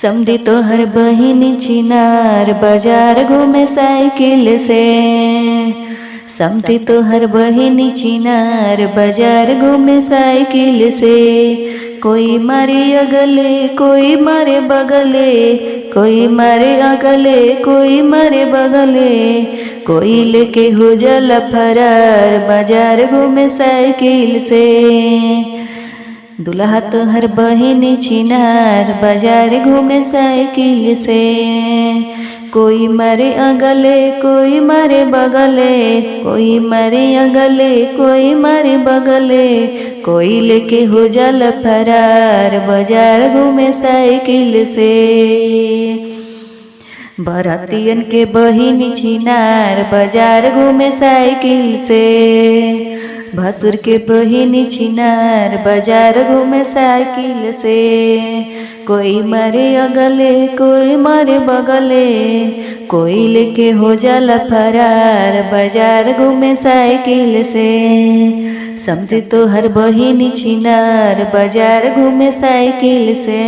समधी तो हर बहिनी छिनार बाजार घूमे साइकिल से। समधी तो हर बहिनी छिनार बाजार घूमे साइकिल से। कोई मारे अगले कोई मारे बगले, कोई मारे अगले कोई मारे बगले, कोई लेके हो जाला फरार बाजार घूमे साइकिल से। दुल्हा तो हर बहिनी छिनार बाजार घूमे साइकिल से। कोई मारे अगले कोई मारे बगले, कोई मारे अगले कोई मारे बगले, कोई लेके हो जाला फरार बाजार घूमे साइकिल से। बरातियन के बहिनी छिनार बाजार घूमे साइकिल से। भसुर के बहिनी छिनार बाजार घूमे साइकिल से। कोई मारे अगले कोई मारे बगले, कोई लेके हो जाला फरार बाजार घूमे साइकिल से। समधी तो हर बहिनी छिनार बाजार घूमे साइकिल से।